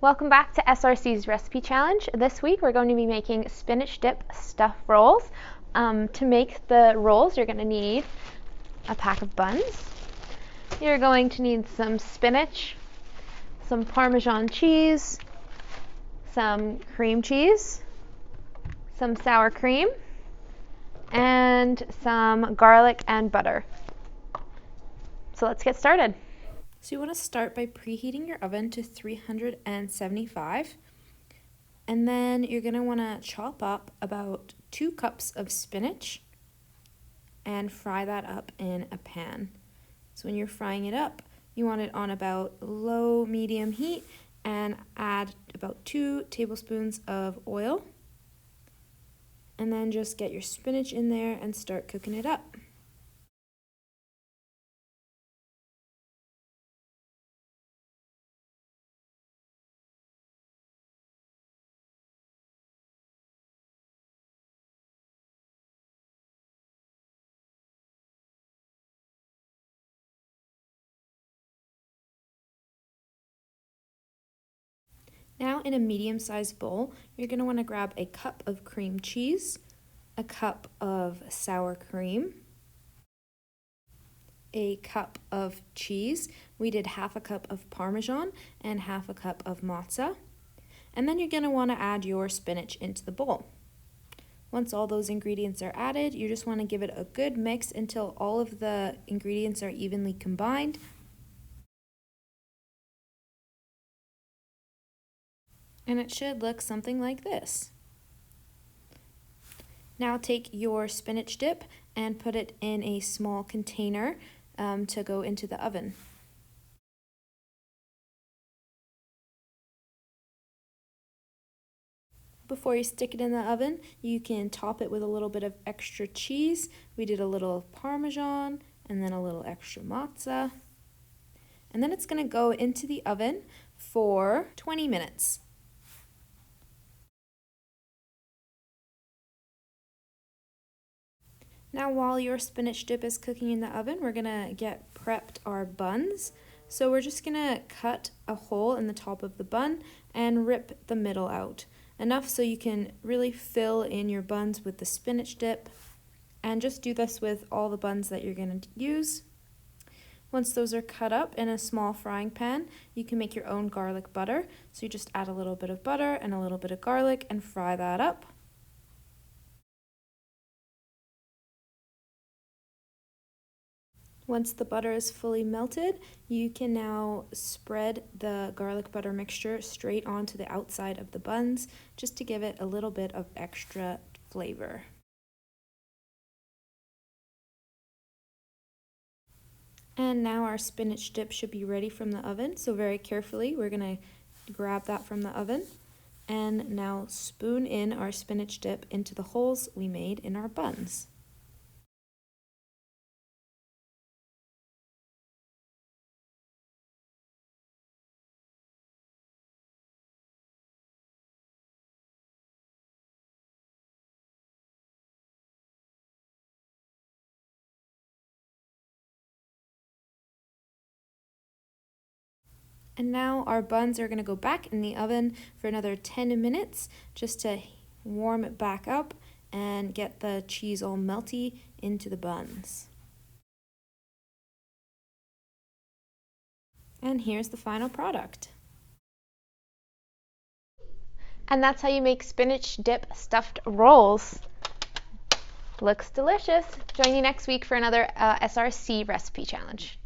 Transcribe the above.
Welcome back to SRC's Recipe Challenge. This week we're going to be making spinach dip stuffed rolls. To make the rolls you're going to need a pack of buns. You're going to need some spinach, some Parmesan cheese, some cream cheese, some sour cream, and some garlic and butter. So let's get started. So you want to start by preheating your oven to 375, and then you're going to want to chop up about 2 cups of spinach and fry that up in a pan. So when you're frying it up, you want it on about low-medium heat and add about 2 tablespoons of oil, and then just get your spinach in there and start cooking it up. Now in a medium-sized bowl, you're going to want to grab a cup of cream cheese, a cup of sour cream, a cup of cheese. We did half a cup of Parmesan and half a cup of mozza. And then you're going to want to add your spinach into the bowl. Once all those ingredients are added, you just want to give it a good mix until all of the ingredients are evenly combined. And it should look something like this. Now take your spinach dip and put it in a small container to go into the oven. Before you stick it in the oven, you can top it with a little bit of extra cheese. We did a little Parmesan and then a little extra mozza. And then it's going to go into the oven for 20 minutes. Now while your spinach dip is cooking in the oven, we're going to get prepped our buns. So we're just going to cut a hole in the top of the bun and rip the middle out. Enough so you can really fill in your buns with the spinach dip. And just do this with all the buns that you're going to use. Once those are cut up in a small frying pan, you can make your own garlic butter. So you just add a little bit of butter and a little bit of garlic and fry that up. Once the butter is fully melted, you can now spread the garlic butter mixture straight onto the outside of the buns, just to give it a little bit of extra flavor. And now our spinach dip should be ready from the oven, so very carefully we're going to grab that from the oven and now spoon in our spinach dip into the holes we made in our buns. And now our buns are going to go back in the oven for another 10 minutes just to warm it back up and get the cheese all melty into the buns. And here's the final product. And that's how you make spinach dip stuffed rolls. Looks delicious. Join you next week for another SRC Recipe Challenge.